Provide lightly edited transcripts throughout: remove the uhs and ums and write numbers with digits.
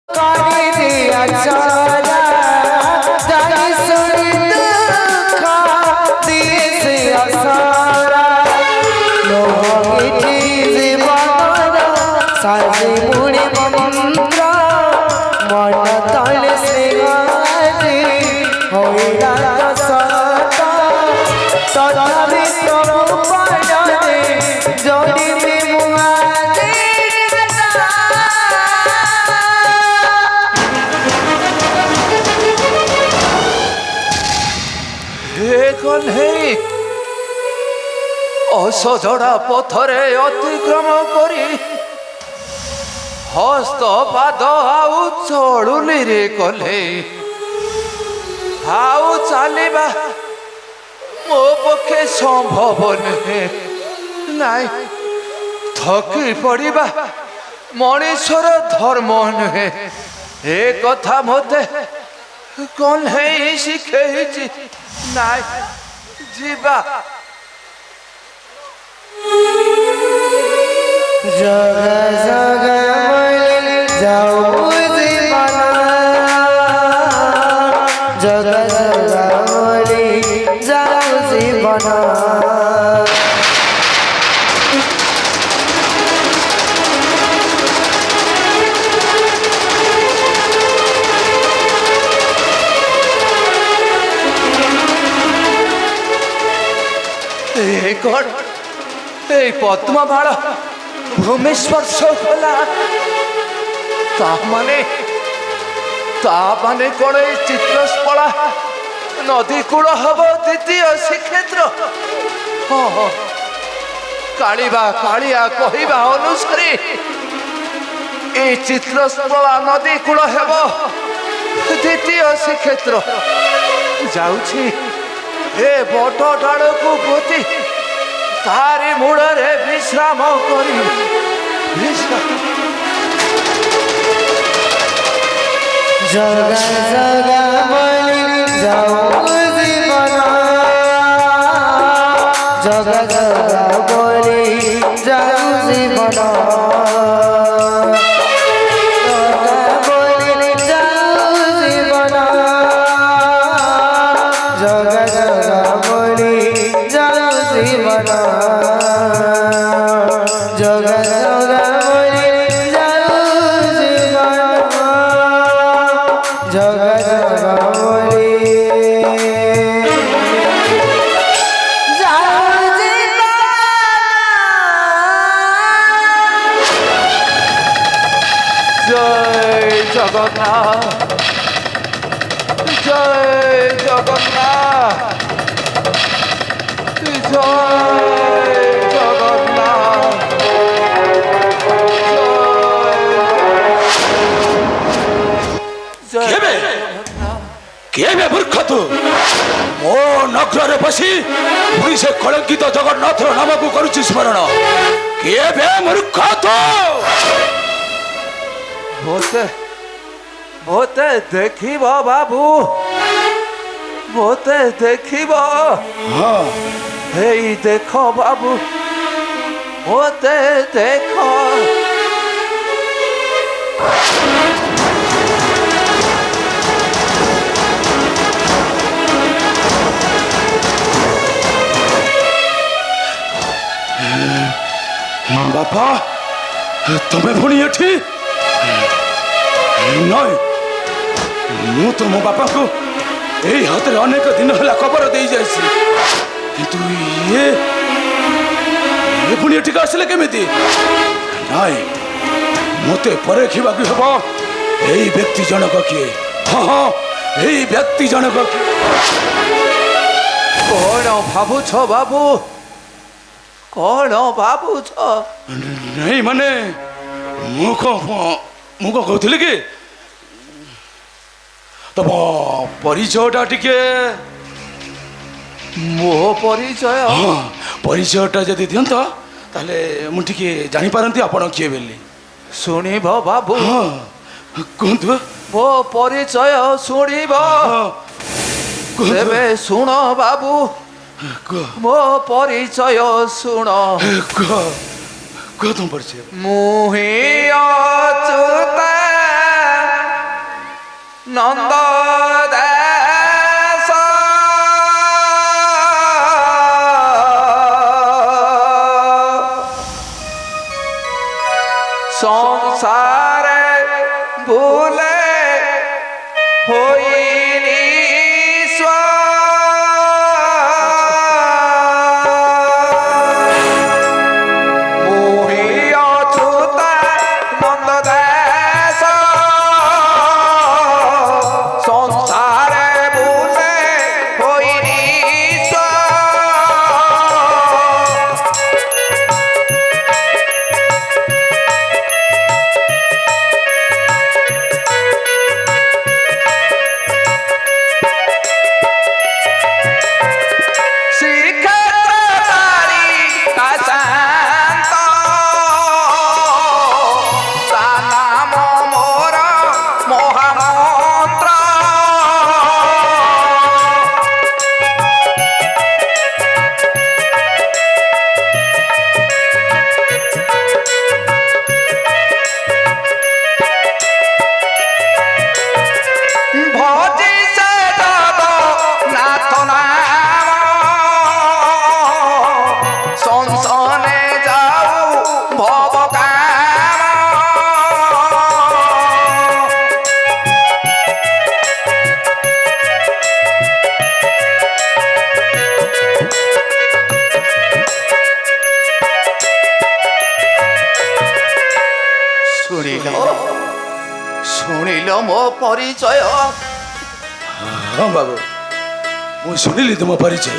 করে দিয়া সারা জানি শুনি দুঃখ দিয়েছে আসারা লোহিটি জীবনর সাজে মুড়ি মন্ত্র মন তলে শ্রীহারি হইলা সত তথাপি তবু পড়ে জড়িবে মুহারে অসজড়া পথরে অতিক্রম করি হস্ত পাদ আউ চড়ুনি রে কলে আউ চালিবা ମୋ ପକ୍ଷେ ସମ୍ଭବ ନୁହେଁ ନାଇଁ ଥକି ପଡ଼ିବା ମଣିଷର ଧର୍ମ ନୁହେଁ ଏ କଥା ମୋତେ କହ୍ନେଇ ଶିଖେଇଛି ନାଇଁ ଯିବା জগ জগ বলি যাও জীবন জগ জগ বলি যাও জীবন এই পদ্মবাଳ ভূমি স্পর্শ কলা তা মানে কোন এই চিত্রস্পলা নদী কূল হব দ্বিতীয় শ্রীক্ষেত্র কাଳିবা কাଳିয়া কহিবা অনুসারে এই চিত্রস্পলা নদী কূল হব দ্বিতীয় শ্রীক্ষেত্র যাଉଛି এ বট ডাଳକୁ ପୋତି ତାରି ମୂଳରେ ବିଶ୍ରାମ କରି জগ জগ বলি যাও জীবন জগ জগ বলি যাও জীবন জগ জগ বলি যাও জীবন জগ জগ বলি যাও জীবন জগ জগ বলি যাও জীবন জয় জগন্নাথ জয় জগন্নাথ জয় জগন্নাথ কেবে মূর্খ তু ମୋ ନଗରରେ ବସି ପୁଣି ସେ କଳଙ୍କିତ ଜଗନ୍ନାଥର ନାମକୁ କରୁଛି ସ୍ମରଣ କେବେ ମୂର୍ଖ ତୁ ମୋତେ ଦେଖିବ ବାବୁ ମୋତେ ଦେଖିବ ହେଇ ଦେଖ ବାବୁ ମୋତେ ଦେଖ ବାପା ତମେ ପୁଣି ଏଠି ନଈ ମୁଁ ତ ମୋ ବାପାଙ୍କୁ ଏଇ ହାତରେ ଅନେକ ଦିନ ହେଲା ଖବର ଦେଇଯାଇଛି କିନ୍ତୁ ଇଏ ପୁଣି ଏଠିକି ଆସିଲେ କେମିତି ନାଇଁ ମୋତେ ପରଖିବାକୁ ହେବ ଏଇ ବ୍ୟକ୍ତି ଜଣକ କିଏ ହଁ ଏଇ ବ୍ୟକ୍ତି ଜଣକ କିଏ କ'ଣ ଭାବୁଛ ବାବୁ କ'ଣ ଭାବୁଛ ନାଇଁ ମାନେ ମୁଁ କଣ କହୁଥିଲି କି ତମ ପରିଚୟଟା ଟିକେ ମୋ ପରିଚୟ ପରିଚୟଟା ଯଦି ଦିଅନ୍ତ ତାହେଲେ ମୁଁ ଟିକେ ଜାଣିପାରନ୍ତି ଆପଣ କିଏ ବୋଲି ଶୁଣିବ ବାବୁ କୁହନ୍ତୁ ମୋ ପରିଚୟ ଶୁଣିବ ତେବେ ଶୁଣ ବାବୁ ମୋ ପରିଚୟ ଶୁଣ କୁହ ତୁମ ପରିଚୟ ମୁଁ ହିଁ ଅଚ୍ୟୁତ নন্দ সংসারে ভুলে হইনি সংসারে ভুলে হইনি শ্রীক্ষেত্রধারী কাশান্ত তা নাম মোর মহামন্ত্র ভজি সে নাথ নাম সংসনে যাও ভব কাম শুনিল শুনিল ମୋ ପରିଚୟ ହଁ ବାବୁ ମୁଁ ଶୁଣିଲି ତୁମ ପରିଚୟ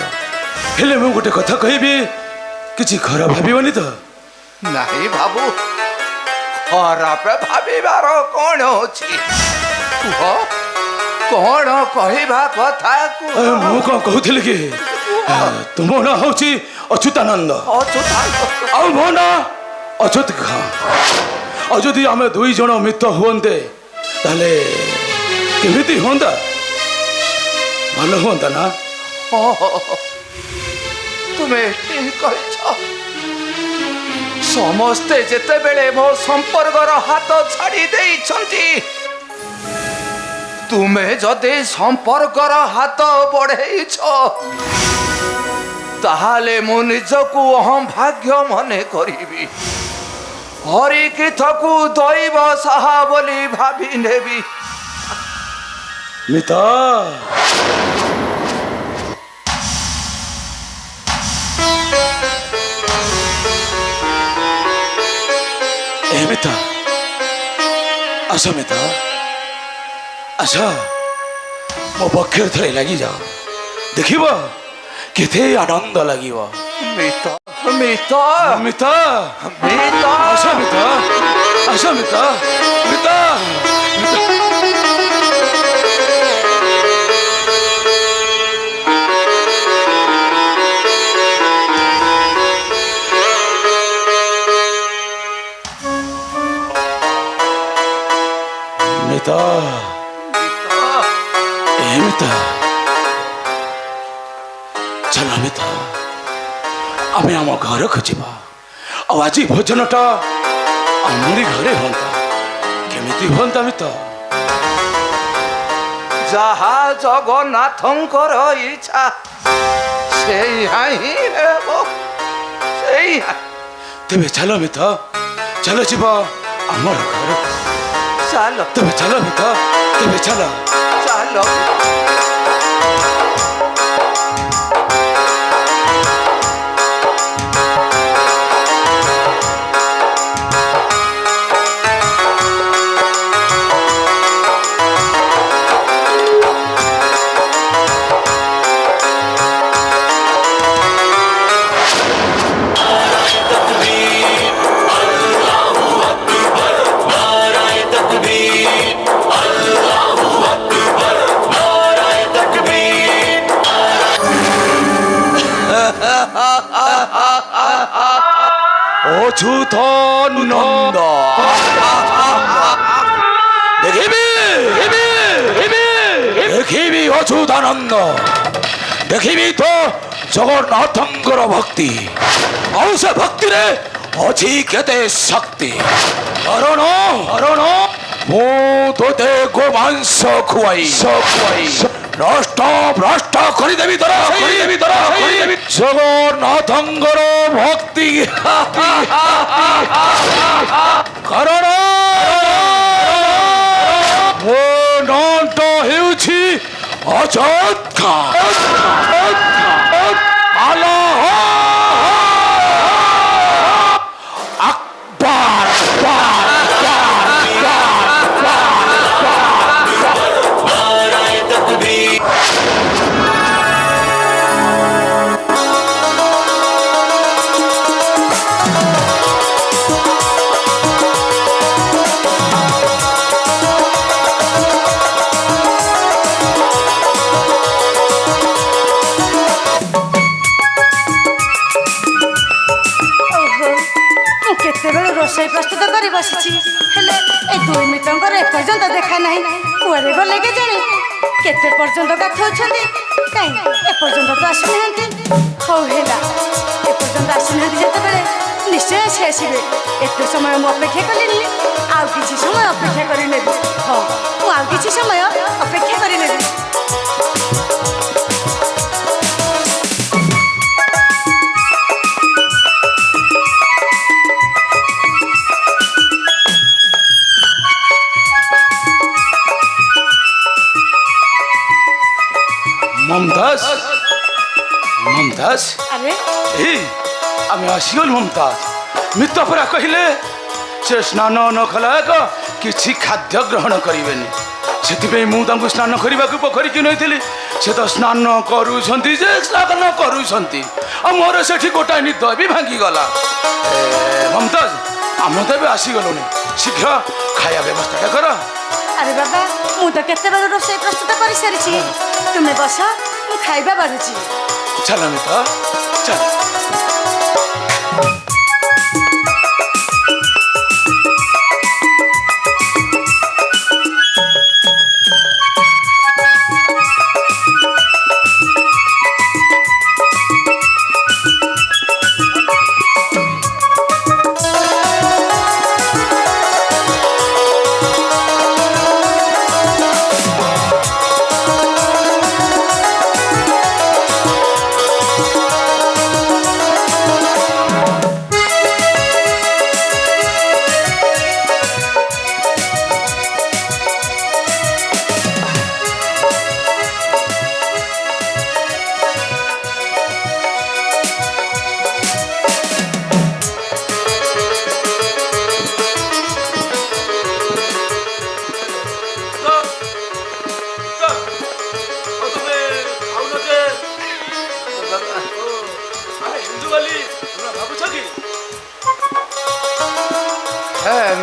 ହେଲେ ମୁଁ ଗୋଟେ କଥା କହିବି କିଛି ଖରାପ ଭାବିବନି ତ ନାହିଁ ବାବୁ ଖରାପ ଭାବିବାର କ'ଣ ଅଛି କୁହ କ'ଣ କହିବା କଥା କୁହ ମୁଁ କ'ଣ କହୁଥିଲି କି ତୁମ ନାଁ ହଉଛି ଅଚ୍ୟୁତାନନ୍ଦ ଅଚ୍ୟୁତାନନ୍ଦ ଆଉ ମୋ ନାଁ ଅଚ୍ୟୁତ ଖାଁ ଆଉ ଯଦି ଆମେ ଦୁଇ ଜଣ ମିତ୍ର ହୁଅନ୍ତେ ତାହେଲେ କେମିତି ହୁଅନ୍ତା ଭଲ ହୁଅନ୍ତା ନା ତୁମେ ଠିକ କହିଛ ସମସ୍ତେ ଯେତେବେଳେ ମୋ ସମ୍ପର୍କର ହାତ ଛାଡ଼ି ଦେଇଛନ୍ତି ତୁମେ ଯଦି ସମ୍ପର୍କର ହାତ ବଢ଼େଇଛ ତାହେଲେ ମୁଁ ନିଜକୁ ଅହମ୍ଭାଗ୍ୟ ମନେ କରିବି ହରିକୀଥକୁ ଦୈବ ସାହା ବୋଲି ଭାବି ନେବି ମିତା ଏ ମିତା ଆସ ମିତା ଆସ ମୋ ପକ୍ଷରେ ଥରେ ଲାଗିଯାଅ ଦେଖିବ କେତେ ଆନନ୍ଦ ଲାଗିବ ମିତ ମିତ ମିତା ମିତ ଆସ ମିତା ଆସ ମିତା ମିତା মিতা মিতা ଚାଲ ମିତା ଆମେ ଆମ ଘରକୁ ଯିବା ଆଉ ଆଜି ଭୋଜନଟା ଆମରି ଘରେ ହୁଅନ୍ତା କେମିତି ହୁଅନ୍ତା ମିତା ଯାହା ଜଗନ୍ନାଥଙ୍କର ଇଚ୍ଛା ସେଇଆ ହିଁ ହେବ ସେଇଆ ତେବେ ଚାଲ ମିତା ଚାଲ ଯିବା ଆମର ଘରକୁ ଚାଲ ତେବେ ଚାଲ ମିତା ତେବେ ଚାଲ ଚାଲ অচ্যুতানন্দ দেখিবি অচ্যুতানন্দ দেখিবি তো জগন্নাথଙ୍କର ଭକ୍ତି ଆଉ ସେ ଭକ୍ତିରେ ଅଛି କେତେ ଶକ୍ତି ହରଣ ହରଣ ମୁଁ ତୋତେ ଗୋମାଂସ ଖୁଆଇ ନଷ୍ଟ ଭ୍ରଷ୍ଟ କରିଦେବି ତୋର ଜଗନ୍ନାଥଙ୍କର ଭକ୍ତି କାରଣ ମୋ ନାଁଟା ହେଉଛି ଅଯୋଧ୍ୟା ଆଲ୍ଲାହ আকবার ଓହୋ ମୁଁ କେତେବେଳେ ରୋଷେଇ ପ୍ରସ୍ତୁତ କରି ବସିଛି ହେଲେ ଏ ଦୁଇ ମିତ୍ରଙ୍କର ଏପର୍ଯ୍ୟନ୍ତ ଦେଖା ନାହିଁ କୁଆଡ଼େ ଗଲେ କେଜାଣି କେତେ ପର୍ଯ୍ୟନ୍ତ ଗାଧଉଛନ୍ତି କାଇଁ ଏପର୍ଯ୍ୟନ୍ତ ତ ଆସୁନାହାନ୍ତି ହଉ ହେଲା ଏପର୍ଯ୍ୟନ୍ତ ଆସିନାହାନ୍ତି ଯେତେବେଳେ ନିଶ୍ଚୟ ସେ ଆସିବେ ଏତେ ସମୟ ମୁଁ ଅପେକ୍ଷା କଲିଣି ଆଉ କିଛି ସମୟ ଅପେକ୍ଷା କରିନେବି ହଁ ମୁଁ ଆଉ କିଛି ସମୟ ଅପେକ୍ଷା କରିନେବି মমতাজ মমতাজ আরে এই আমি আসিগল মমতাজ মিত্র পরা কহিলে সে স্নান ন কলা এক কিছু খাদ্য গ্রহণ করিবেনি ସେଥିପାଇଁ ମୁଁ ତାଙ୍କୁ ସ୍ନାନ କରିବାକୁ ପୋଖରୀକି ନେଇଥିଲି ସେ ତ ସ୍ନାନ କରୁଛନ୍ତି ଯେ ସ୍ନାନ କରୁଛନ୍ତି ଆଉ ମୋର ସେଠି ଗୋଟାଏ ନିଦ ବି ଭାଙ୍ଗିଗଲା ମମତାଜ ଆମେ ତ ଏବେ ଆସିଗଲୁଣି ଶୀଘ୍ର ଖାଇବା ବ୍ୟବସ୍ଥାଟା କର ଆରେ ବାବା ମୁଁ ତ କେତେବେଳେ ରୋଷେଇ ପ୍ରସ୍ତୁତ କରିସାରିଛି ତୁମେ ବସ ମୁଁ ଖାଇବା ବାଢୁଛି ଚାଲ ମିତ୍ର ଚାଲ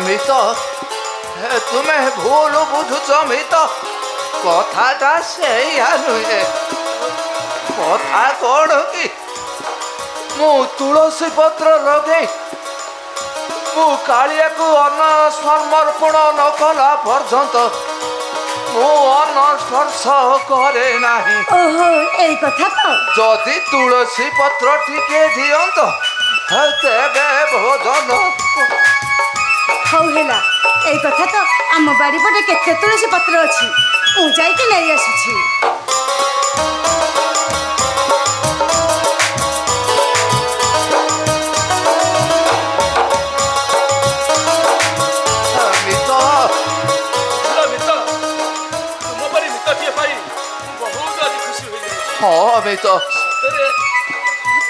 মিত তুমি ভুল বুঝুছ মিত কথাটা সেইয়া নুহে কথা কଣ କି ମୁଁ ତୁଳସୀ ପତ୍ର ଲଗେଇ ମୁଁ କାଳିଆକୁ ଅନ୍ନ ସମର୍ପଣ ନ କଲା ପର୍ଯ୍ୟନ୍ତ ମୁଁ ଅନ୍ନ ସ୍ପର୍ଶ କରେ ନାହିଁ ଓହୋ ଏଇ କଥା ତ ଯଦି ତୁଳସୀ ପତ୍ର ଟିକେ ଦିଅନ୍ତ ତେବେ ଭୋଜନ ହଉ ହେଲା ଏଇ କଥା ତ ଆମ ବାଡ଼ି ପଟେ କେତେ ତୁଳସୀ ପତ୍ର ଅଛି ମୁଁ ଯାଇକି ନେଇ ଆସୁଛି ହଁ ମିତ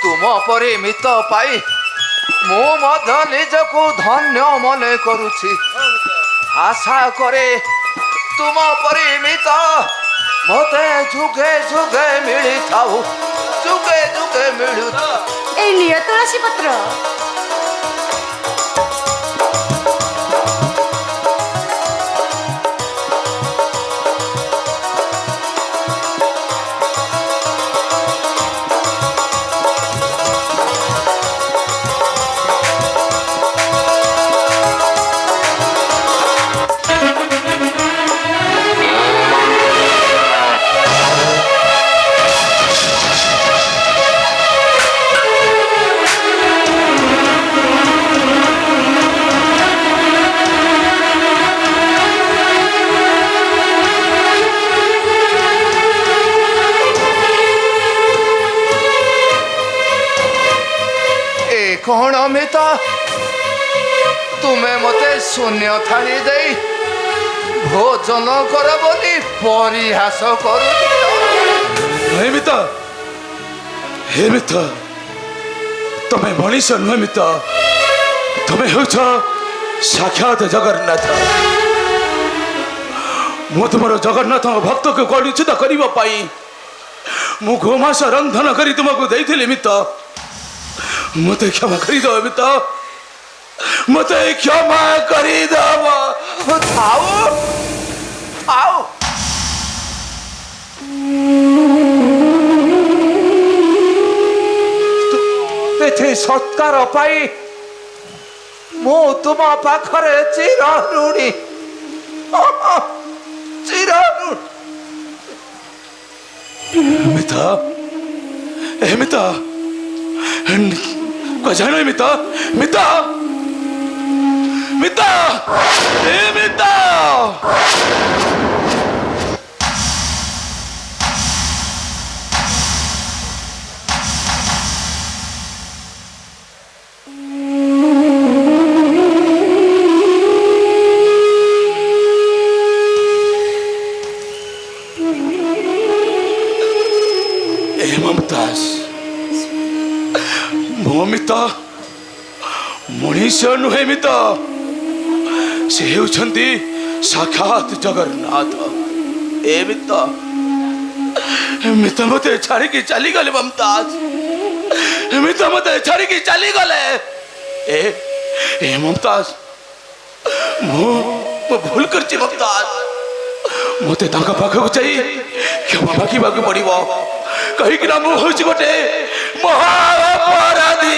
ତୁମ ପରି ମିତ ପାଇ ମୁଁ ମଧ୍ୟ ନିଜକୁ ଧନ୍ୟ ମନେ କରୁଛି ଆଶା କରେ ତୁମ ପରି ମିତ ମୋତେ ଯୁଗେ ଯୁଗେ ମିଳିଥାଉ ଯୁଗେ ଯୁଗେ ମିଳୁଥାଉ ଏଇ ନିଅ ତୁଳସୀ ପତ୍ର कौन मिता तुम्हें मते शून्य थाली दे भोजन कर बोली परिहास हे मिता हे मिता तुम्हें मनीष नुहे मिता तुम्हें हो साक्षात जगन्नाथ मु तुम जगन्नाथ भक्त को कलुचित करने मु गोमास रंधन कर तुमको देती मिता मत क्षमा करदे मिता मत क्षमा करदे आओ आओ एथे सत्कार पाई मु तुम पाखरे चिर ऋणी चिर मिता ए मिता जानो मिता मिता मिता ए मिता ममताज मो मिता मनीष नुहे मिता से होउछंती साक्षात जगन्नाथ ए मिता मिता मते छाड़ी की चली गले ममताज मिता मते छाड़ी की चली गले ए ममताज मो भूल करची ममताज मते ताका पाखକୁ ଯାଇ କ୍ଷମା ମାଗିବାକୁ ପଡ଼ିବ कहीं ना मुझ गोटे महाअपराधी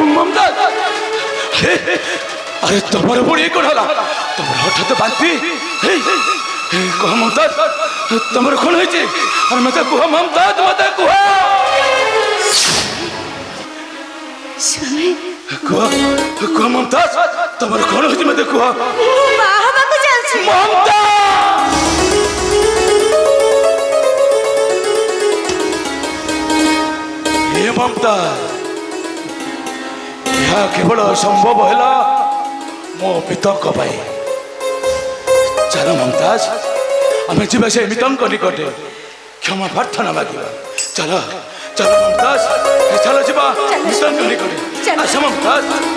ममता अरे तुम पुणी कौन है तुम हठात बांती कह ममता तुम कौन है मत कह ममता मत कह कह ममता तुम कौन है मत कह ममता ममता यह केवल संभव है मो पिता चल ममताज आम जी से मितंक निकटे क्षमा प्रार्थना मांगा चल चल ममताज चल जा मितंक निकटे आस ममताज